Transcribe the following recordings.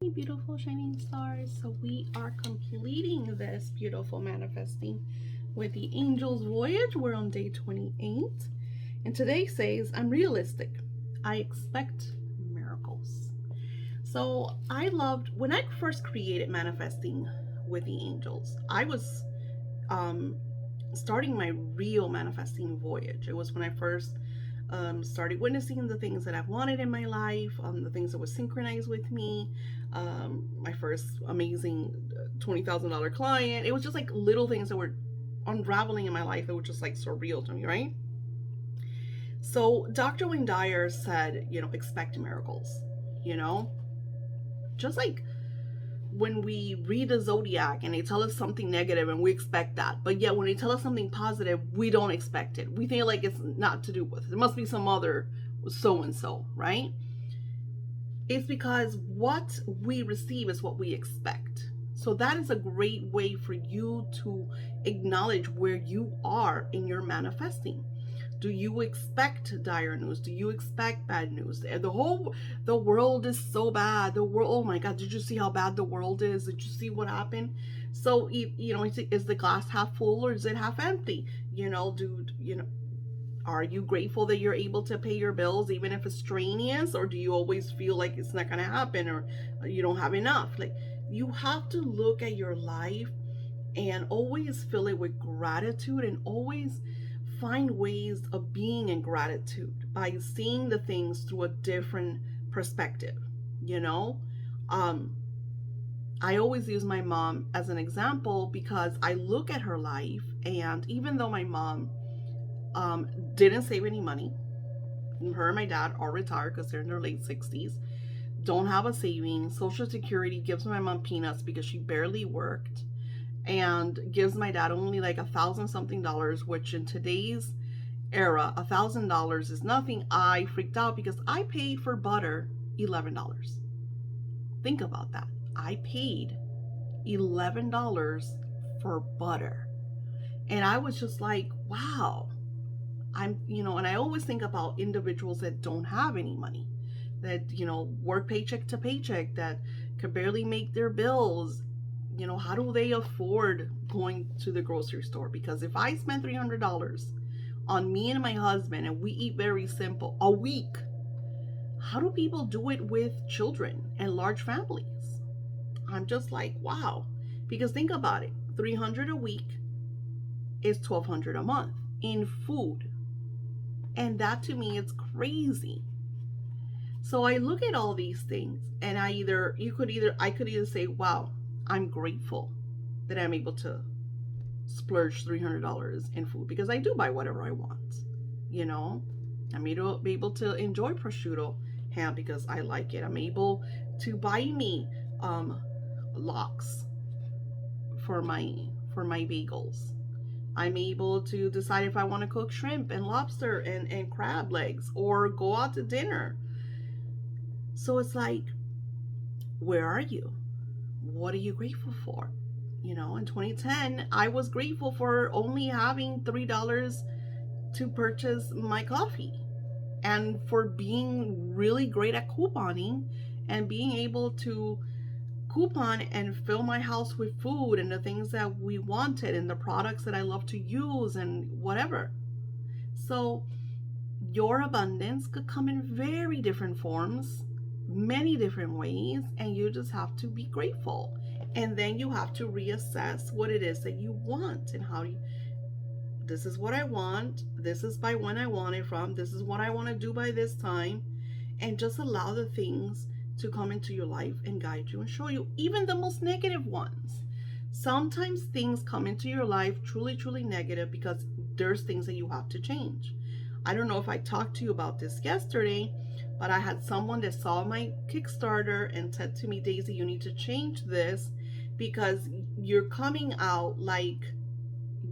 Hey, beautiful shining stars. So we are completing this beautiful manifesting with the Angel's Voyage. We're on day 28. And today says, I'm realistic. I expect miracles. So I loved when I first created manifesting with the angels. I was um, starting my real manifesting voyage. It was when I first started witnessing the things that I've wanted in my life, the things that would synchronize with me. My first amazing $20,000 client. It was just like little things that were unraveling in my life that were just like surreal to me, right? So Dr. Wayne Dyer said, expect miracles, you know, just like when we read the zodiac and they tell us something negative and we expect that, but yet when they tell us something positive we don't expect it. We think like it's not to do with it, must be some other so and so, right? It's because what we receive is what we expect. So that is a great way for you to acknowledge where you are in your manifesting. Do you expect dire news? Do you expect bad news? The world is so bad. The world, oh my God, did you see how bad the world is? Did you see what happened? So is the glass half full or is it half empty? Are you grateful that you're able to pay your bills even if it's strenuous, or do you always feel like it's not going to happen, or you don't have enough? Like, you have to look at your life and always fill it with gratitude, and always find ways of being in gratitude by seeing the things through a different perspective. you know um I always use my mom as an example because I look at her life, and even though my mom didn't save any money, her and my dad are retired because they're in their late 60s, don't have a savings. Social Security gives my mom peanuts because she barely worked, and gives my dad only like $1,000 something, which in today's era, $1,000 is nothing. I freaked out because I paid for butter $11. Think about that. I paid $11 for butter. And I was just like, wow. And I always think about individuals that don't have any money, that, work paycheck to paycheck, that could barely make their bills. How do they afford going to the grocery store? Because if I spend $300 on me and my husband and we eat very simple a week, how do people do it with children and large families? I'm just like, wow. Because think about it, 300 a week is 1,200 a month in food. And that to me is crazy. So I look at all these things, and I could either say, wow, I'm grateful that I'm able to splurge $300 in food, because I do buy whatever I want. You know, I'm able to be able to enjoy prosciutto ham because I like it. I'm able to buy me lox for my bagels. I'm able to decide if I want to cook shrimp and lobster and crab legs, or go out to dinner. So it's like, where are you? What are you grateful for? In 2010, I was grateful for only having $3 to purchase my coffee, and for being really great at couponing and being able to coupon and fill my house with food and the things that we wanted and the products that I love to use and whatever. So your abundance could come in very different forms, many different ways, and you just have to be grateful. And then you have to reassess what it is that you want, and how you, this is what I want, this is by when I want it from, this is what I want to do by this time, and just allow the things to come into your life and guide you and show you, even the most negative ones. Sometimes things come into your life truly, truly negative because there's things that you have to change. I don't know if I talked to you about this yesterday, but I had someone that saw my Kickstarter and said to me, Daisy, you need to change this because you're coming out like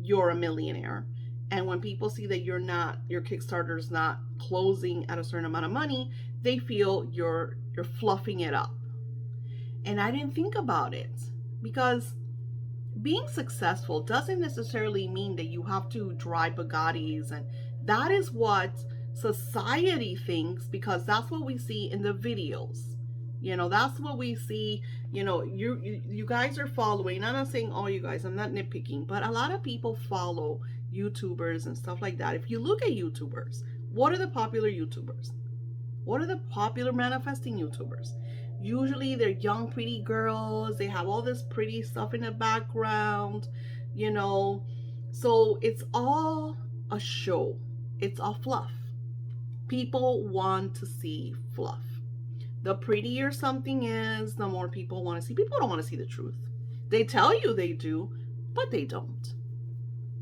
you're a millionaire. And when people see that your Kickstarter is not closing at a certain amount of money, they feel you're fluffing it up. And I didn't think about it, because being successful doesn't necessarily mean that you have to drive Bugattis, and that is what society thinks, because that's what we see in the videos. That's what we see. You guys are following. I'm not saying all you guys, I'm not nitpicking, but a lot of people follow YouTubers and stuff like that. If you look at YouTubers, what are the popular YouTubers? What are the popular manifesting YouTubers? Usually they're young, pretty girls. They have all this pretty stuff in the background, you know. So it's all a show, it's all fluff. People want to see fluff. The prettier something is, the more people want to see. People don't want to see the truth. They tell you they do, but they don't.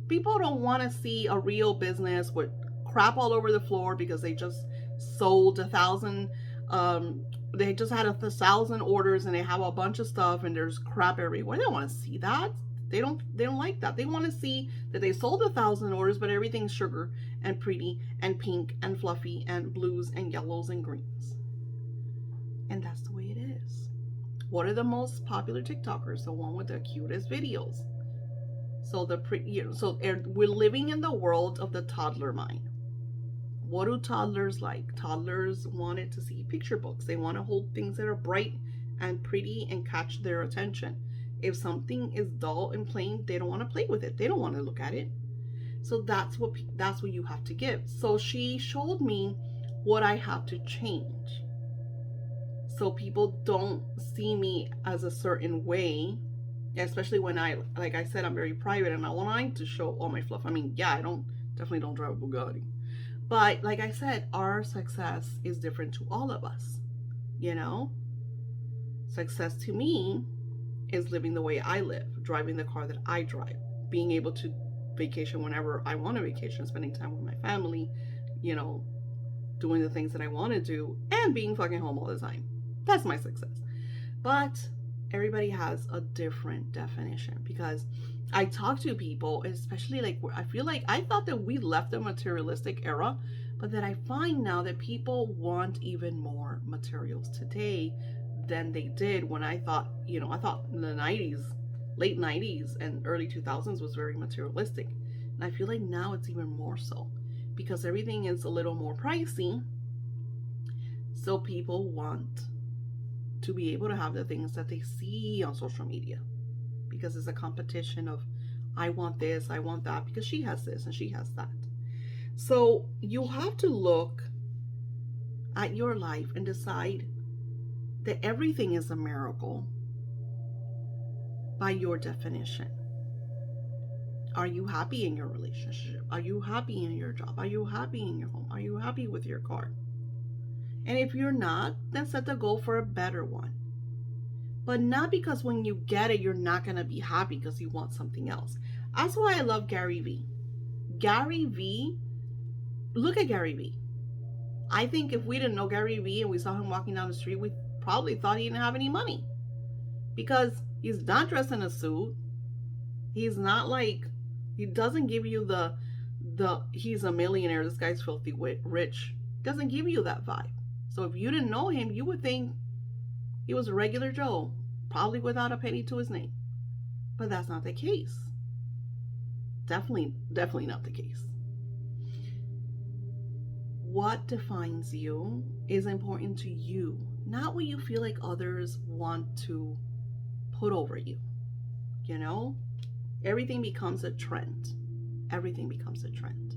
People don't want to see a real business with crap all over the floor because they just sold 1,000. They just had 1,000 orders and they have a bunch of stuff and there's crap everywhere. They don't want to see that. They don't like that. They want to see that they sold 1,000 orders, but everything's sugar and pretty and pink and fluffy and blues and yellows and greens. And that's the way it is. What are the most popular TikTokers? The one with the cutest videos. So we're living in the world of the toddler mind. What do toddlers like? Toddlers wanted to see picture books. They want to hold things that are bright and pretty and catch their attention. If something is dull and plain, they don't want to play with it. They don't want to look at it. So that's what you have to give. So she showed me what I have to change. So people don't see me as a certain way, especially when like I said, I'm very private and I want to show all my fluff. I mean, yeah, I definitely don't drive a Bugatti. But like I said, our success is different to all of us. Success to me is living the way I live, driving the car that I drive, being able to vacation whenever I want to vacation, spending time with my family, doing the things that I want to do, and being fucking home all the time. That's my success. But everybody has a different definition, because I talk to people, especially I feel like I thought that we left the materialistic era, but that I find now that people want even more materials today than they did when I thought in the 90s, late 90s and early 2000s was very materialistic. And I feel like now it's even more so because everything is a little more pricey. So people want to be able to have the things that they see on social media, because it's a competition of I want this, I want that, because she has this and she has that. So you have to look at your life and decide that everything is a miracle by your definition. Are you happy in your relationship? Are you happy in your job? Are you happy in your home? Are you happy with your car? And if you're not, then set the goal for a better one. But not because when you get it, you're not going to be happy because you want something else. That's why I love Gary Vee. Gary Vee, look at Gary Vee. I think if we didn't know Gary Vee and we saw him walking down the street, we probably thought he didn't have any money. Because he's not dressed in a suit. He's not he doesn't give you the he's a millionaire, this guy's filthy rich. Doesn't give you that vibe. So if you didn't know him, you would think he was a regular Joe, probably without a penny to his name. But that's not the case. Definitely not the case. What defines you is important to you, not what you feel like others want to put over you. Everything becomes a trend. Everything becomes a trend.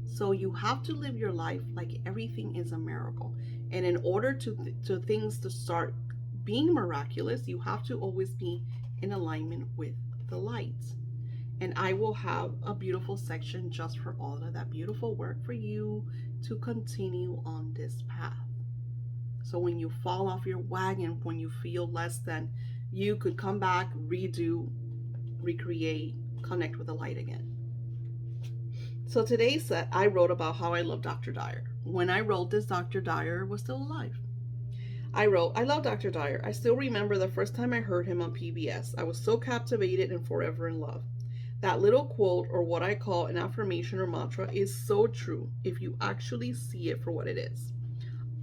So you have to live your life like everything is a miracle. And in order to things to start being miraculous, you have to always be in alignment with the light. And I will have a beautiful section just for all of that beautiful work for you to continue on this path. So when you fall off your wagon, when you feel less than, you could come back, redo, recreate, connect with the light again. So today's set, I wrote about how I love Dr. Dyer. When I wrote this, Dr. Dyer was still alive. I wrote, I love Dr. Dyer. I still remember the first time I heard him on PBS. I was so captivated and forever in love. That little quote, or what I call an affirmation or mantra, is so true if you actually see it for what it is.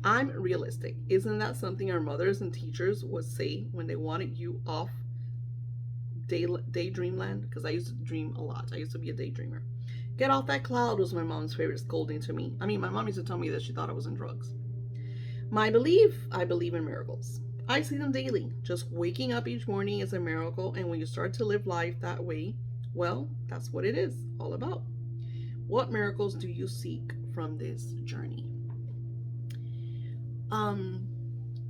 I'm realistic. Isn't that something our mothers and teachers would say when they wanted you off daydreamland? Because I used to dream a lot. I used to be a daydreamer. Get off that cloud was my mom's favorite scolding to me. I mean, my mom used to tell me that she thought I was in drugs. My belief, I believe in miracles. I see them daily. Just waking up each morning is a miracle, and when you start to live life that way, well, that's what it is all about. What miracles do you seek from this journey? Um,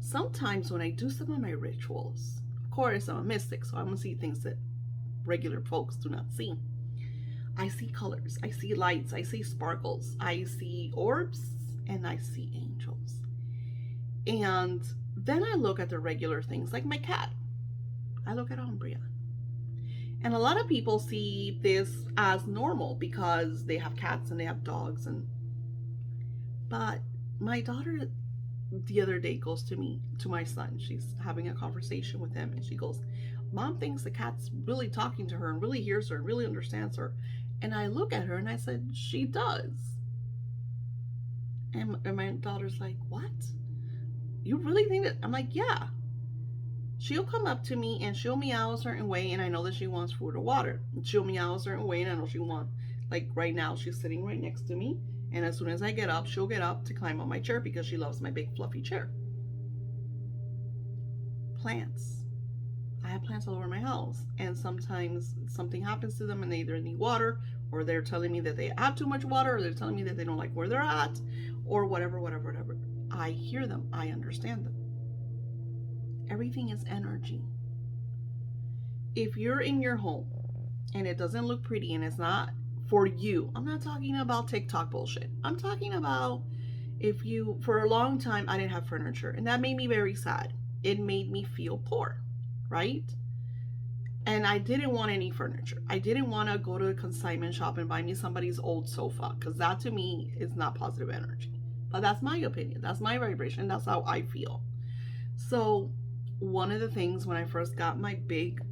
Sometimes when I do some of my rituals, of course, I'm a mystic, so I'm gonna see things that regular folks do not see. I see colors, I see lights, I see sparkles, I see orbs, and I see angels. And then I look at the regular things like my cat. I look at Umbria. And a lot of people see this as normal because they have cats and they have dogs, and but my daughter the other day goes to my son. She's having a conversation with him and she goes, "Mom thinks the cat's really talking to her and really hears her and really understands her." And I look at her and I said, "She does." And my daughter's like, "What? You really think that?" I'm like, "Yeah." She'll come up to me and she'll meow a certain way, and I know that she wants food or water. She'll meow a certain way, and I know she wants, like right now, she's sitting right next to me. And as soon as I get up, she'll get up to climb on my chair because she loves my big fluffy chair. Plants. I have plants all over my house, and sometimes something happens to them and they either need water, or they're telling me that they have too much water, or they're telling me that they don't like where they're at, or whatever. I hear them, I understand them. Everything is energy. If you're in your home and it doesn't look pretty and it's not for you, I'm not talking about TikTok bullshit. I'm talking about if you, for a long time, I didn't have furniture, and that made me very sad. It made me feel poor, right? And I didn't want any furniture. I didn't want to go to a consignment shop and buy me somebody's old sofa, because that to me is not positive energy. But that's my opinion. That's my vibration. That's how I feel. So one of the things when I first got my big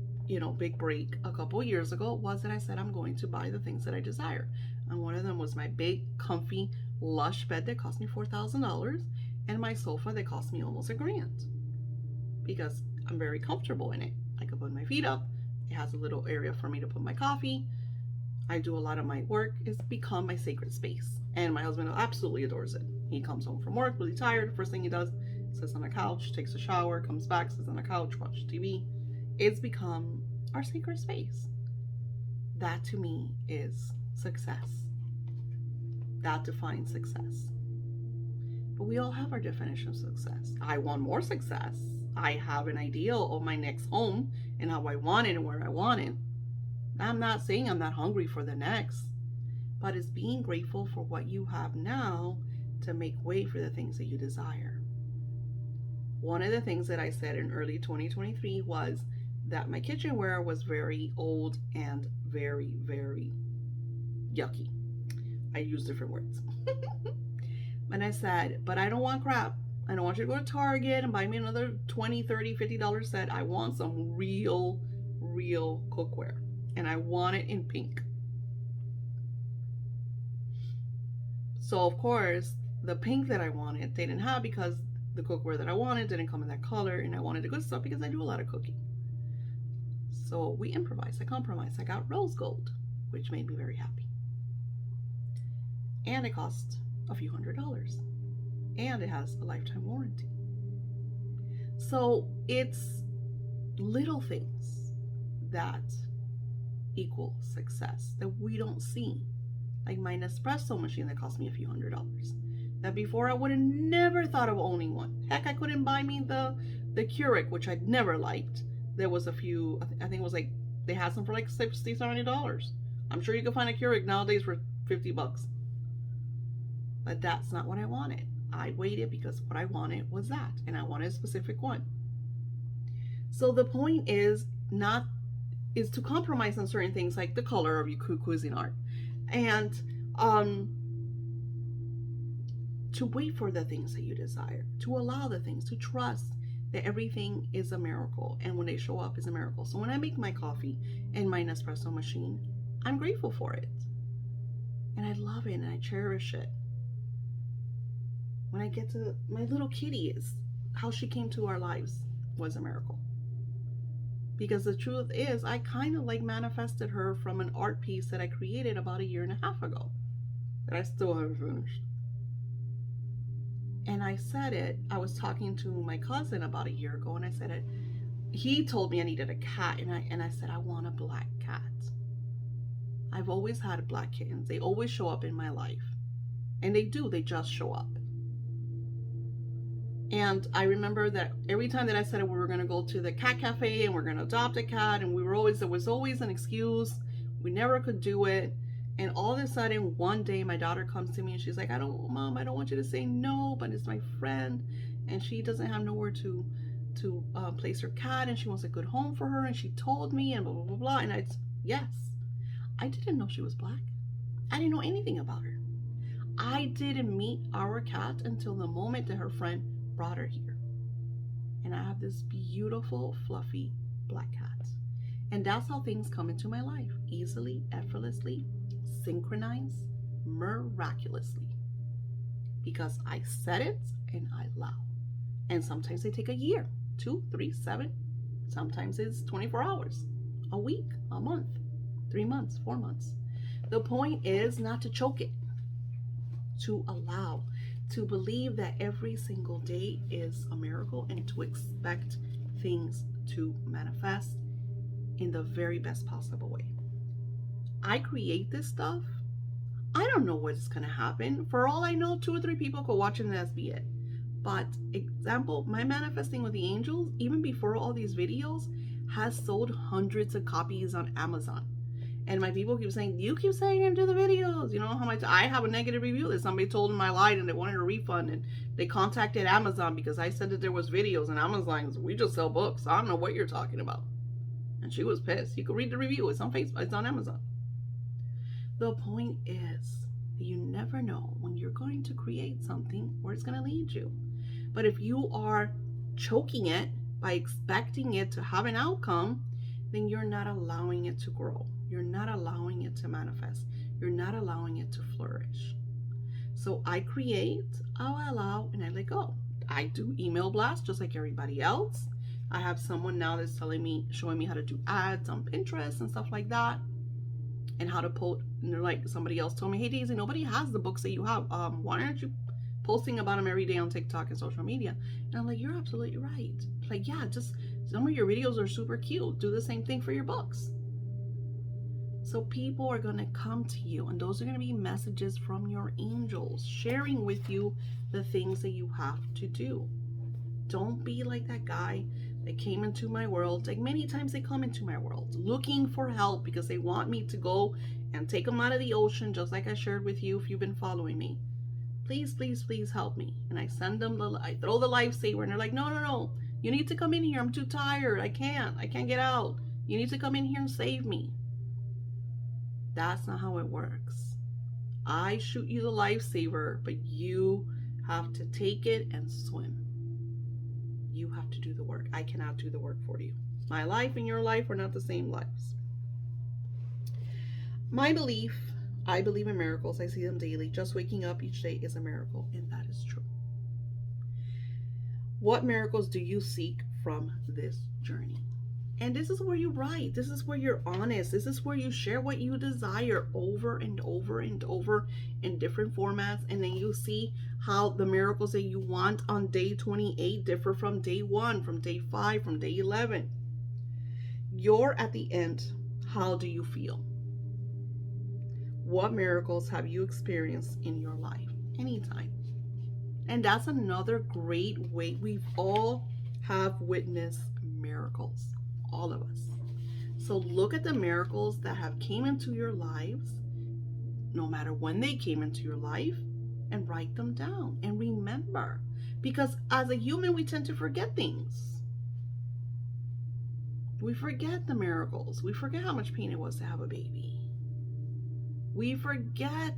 break a couple years ago was that I said I'm going to buy the things that I desire. And one of them was my big, comfy, lush bed that cost me $4,000, and my sofa that cost me almost $1,000, because I'm very comfortable in it. I can put my feet up. It has a little area for me to put my coffee. I do a lot of my work. It's become my sacred space. And my husband absolutely adores it. He comes home from work really tired. First thing he does, sits on the couch, takes a shower, comes back, sits on the couch, watches TV. It's become our sacred space. That to me is success. That defines success. But we all have our definition of success. I want more success. I have an ideal of my next home and how I want it and where I want it. I'm not saying I'm not hungry for the next, but it's being grateful for what you have now to make way for the things that you desire. One of the things that I said in early 2023 was that my kitchenware was very old and very, very yucky. I use different words. And I said, but I don't want crap. I don't want you to go to Target and buy me another $20, $30, $50 set. I want some real cookware. And I want it in pink. So of course, the pink that I wanted, they didn't have, because the cookware that I wanted didn't come in that color, and I wanted the good stuff because I do a lot of cooking. So we improvised, I compromised. I got rose gold, which made me very happy. And it cost a few $100s. And it has a lifetime warranty. So it's little things that equal success that we don't see. Like my Nespresso machine that cost me a few $100s. That before I would have never thought of owning one. Heck, I couldn't buy me the Keurig, which I'd never liked. There was a few, I think it was like, they had some for like $60, $70. I'm sure you can find a Keurig nowadays for $50. But that's not what I wanted. I waited because what I wanted was that, and I wanted a specific one. So the point is to compromise on certain things like the color of your Cuisinart, and to wait for the things that you desire, to allow the things, to trust that everything is a miracle, and when they show up is a miracle. So when I make my coffee in my Nespresso machine, I'm grateful for it, and I love it, and I cherish it. When I get to my little kitty, is how she came to our lives was a miracle. Because the truth is, I kind of like manifested her from an art piece that I created about 1.5 years ago that I still haven't finished. And I said it. I was talking to my cousin about a year ago, and I said it. He told me I needed a cat, and I said I want a black cat. I've always had black kittens. They always show up in my life. And they do, they just show up. And I remember that every time that I said we were going to go to the cat cafe and we're going to adopt a cat, and there was always an excuse. We never could do it. And all of a sudden, one day, my daughter comes to me and she's like, Mom, I don't want you to say no, but it's my friend. And she doesn't have nowhere to place her cat, and she wants a good home for her. And she told me, and blah, blah, blah, blah. And yes, I didn't know she was black. I didn't know anything about her. I didn't meet our cat until the moment that her friend brought her here. And I have this beautiful, fluffy black cat. And that's how things come into my life. Easily, effortlessly, synchronized, miraculously. Because I said it and I allow. And sometimes they take a year, 2, 3, 7. Sometimes it's 24 hours, a week, a month, 3 months, 4 months. The point is not to choke it, to allow, to believe that every single day is a miracle, and to expect things to manifest in the very best possible way. I create this stuff. I don't know what's going to happen. For all I know, 2 or 3 people could watch it and that's be it. But example, my Manifesting with the Angels, even before all these videos, has sold hundreds of copies on Amazon. And my people keep saying, you keep saying you're going to do the videos. You know how much I have a negative review that somebody told them I lied and they wanted a refund. And they contacted Amazon because I said that there was videos. And Amazon's, we just sell books. I don't know what you're talking about. And she was pissed. You can read the review. It's on Facebook. It's on Amazon. The point is that you never know when you're going to create something where it's going to lead you. But if you are choking it by expecting it to have an outcome, then you're not allowing it to grow. You're not allowing it to manifest. You're not allowing it to flourish. So I create, I allow, and I let go. I do email blasts just like everybody else. I have someone now that's showing me how to do ads on Pinterest and stuff like that, and how to post. And they're like, somebody else told me, hey Daisy, nobody has the books that you have. Why aren't you posting about them every day on TikTok and social media? And I'm like, you're absolutely right. Like, yeah, just some of your videos are super cute. Do the same thing for your books. So people are going to come to you, and those are going to be messages from your angels sharing with you the things that you have to do. Don't be like that guy that came into my world. Like many times they come into my world looking for help because they want me to go and take them out of the ocean, just like I shared with you if you've been following me. Please, please, please help me. And I send them, I throw the lifesaver, and they're like, no. You need to come in here. I'm too tired. I can't get out. You need to come in here and save me. That's not how it works. I shoot you the lifesaver, but you have to take it and swim. You have to do the work. I cannot do the work for you. My life and your life are not the same lives. My belief, I believe in miracles. I see them daily. Just waking up each day is a miracle, and that is true. What miracles do you seek from this journey? And this is where you write. This is where you're honest. This is where you share what you desire over and over and over in different formats. And then you see how the miracles that you want on day 28 differ from day 1, from day 5, from day 11. You're at the end. How do you feel? What miracles have you experienced in your life? Anytime. And that's another great way. We've all have witnessed miracles. All of us. So look at the miracles that have came into your lives, no matter when they came into your life, and write them down and remember. Because as a human, we tend to forget things. We forget the miracles. We forget how much pain it was to have a baby. We forget.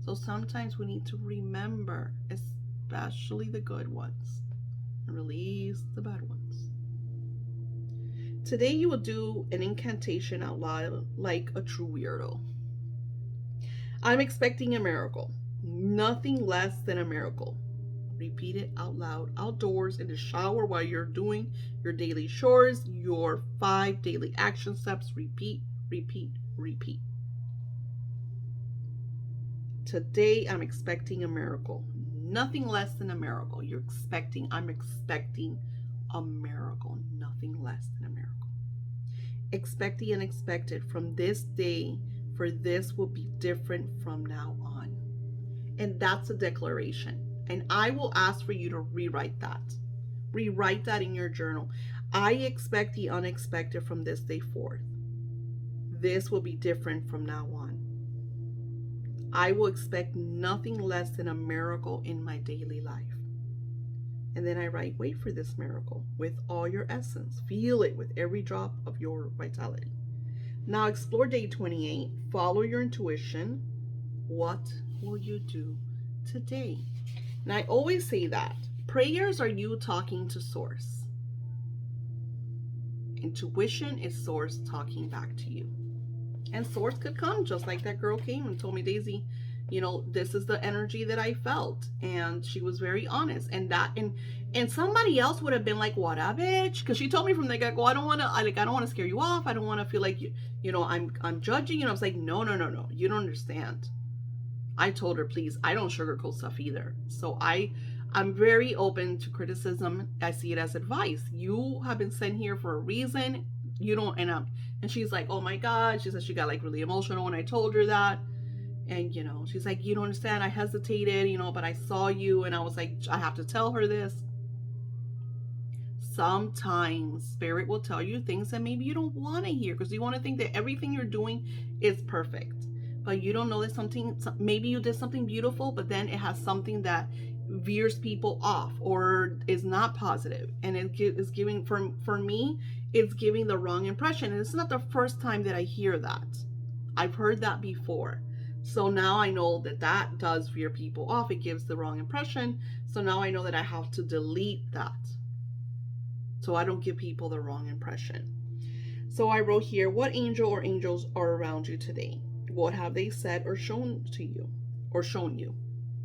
So sometimes we need to remember, especially the good ones, and release the bad ones. Today you will do an incantation out loud like a true weirdo. I'm expecting a miracle. Nothing less than a miracle. Repeat it out loud, outdoors, in the shower, while you're doing your daily chores, your 5 daily action steps. Repeat, repeat, repeat. Today I'm expecting a miracle. Nothing less than a miracle. I'm expecting a miracle. Nothing less than a miracle. Expect the unexpected. From this day, for this will be different from now on. And that's a declaration. And I will ask for you to rewrite that. Rewrite that in your journal. I expect the unexpected from this day forth. This will be different from now on. I will expect nothing less than a miracle in my daily life. And then I write, wait for this miracle with all your essence. Feel it with every drop of your vitality. Now explore day 28. Follow your intuition. What will you do today? And I always say that prayers are you talking to source. Intuition is source talking back to you. And source could come just like that girl came and told me, Daisy, you know, this is the energy that I felt. And she was very honest. And somebody else would have been like, what a bitch. Because she told me from the get-go, I don't want to scare you off. I don't want to feel like I'm judging. I was like, no. You don't understand. I told her, please, I don't sugarcoat stuff either. So I'm very open to criticism. I see it as advice. You have been sent here for a reason. You don't, and she's like, oh my God. She said she got like really emotional when I told her that. And, she's like, you don't understand. I hesitated, but I saw you. And I was like, I have to tell her this. Sometimes spirit will tell you things that maybe you don't want to hear because you want to think that everything you're doing is perfect. But you don't know that maybe you did something beautiful, but then it has something that veers people off or is not positive. And it is giving, for me, it's giving the wrong impression. And it's not the first time that I hear that. I've heard that before. So now I know that does veer people off. It gives the wrong impression. So now I know that I have to delete that, so I don't give people the wrong impression. So I wrote here, what angel or angels are around you today? What have they said or shown to you or shown you?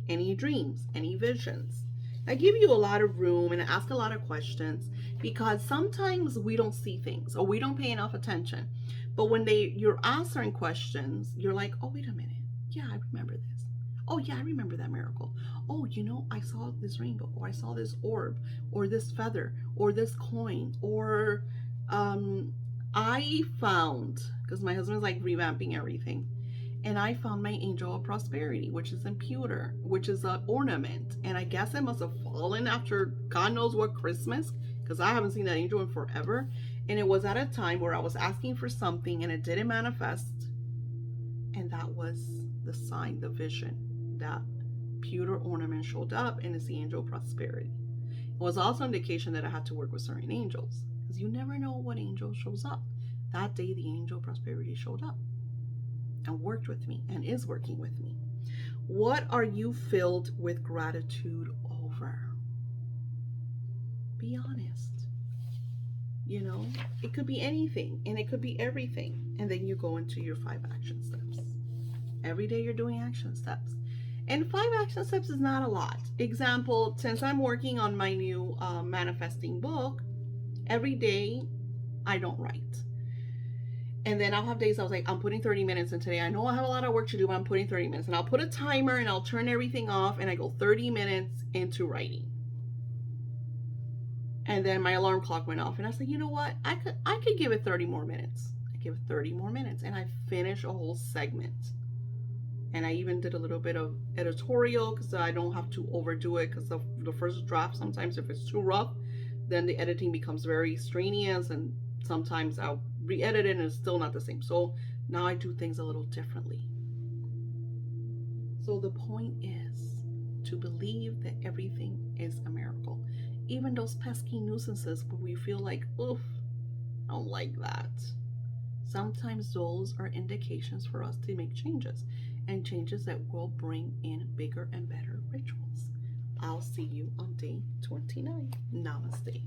Any dreams, any visions? I give you a lot of room and I ask a lot of questions because sometimes we don't see things or we don't pay enough attention. But when you're answering questions, you're like, oh, wait a minute. Yeah, I remember this. Oh, yeah, I remember that miracle. Oh, I saw this rainbow, or I saw this orb, or this feather, or this coin, or I found, because my husband's like revamping everything, and I found my angel of prosperity, which is in pewter, which is an ornament. And I guess it must have fallen after God knows what Christmas, because I haven't seen that angel in forever. And it was at a time where I was asking for something and it didn't manifest. And that was the sign, the vision, that pewter ornament showed up, and it's the angel of prosperity. It was also an indication that I had to work with certain angels, because you never know what angel shows up. That day, the angel of prosperity showed up and worked with me and is working with me. What are you filled with gratitude over? Be honest. It could be anything and it could be everything. And then you go into your 5 action steps. Every day you're doing action steps. And 5 action steps is not a lot. Example, since I'm working on my new manifesting book, every day I don't write. And then I'll have days I was like, I'm putting 30 minutes in today. I know I have a lot of work to do, but I'm putting 30 minutes. And I'll put a timer and I'll turn everything off and I go 30 minutes into writing. And then my alarm clock went off and I was like, you know what? I could give it 30 more minutes. I give it 30 more minutes and I finish a whole segment. And I even did a little bit of editorial because I don't have to overdo it, because the first draft, sometimes if it's too rough, then the editing becomes very strenuous, and sometimes I'll re-edit it and it's still not the same. So now I do things a little differently. So the point is to believe that everything is a miracle. Even those pesky nuisances where we feel like, oof, I don't like that. Sometimes those are indications for us to make changes, and changes that will bring in bigger and better rituals. I'll see you on day 29. Namaste.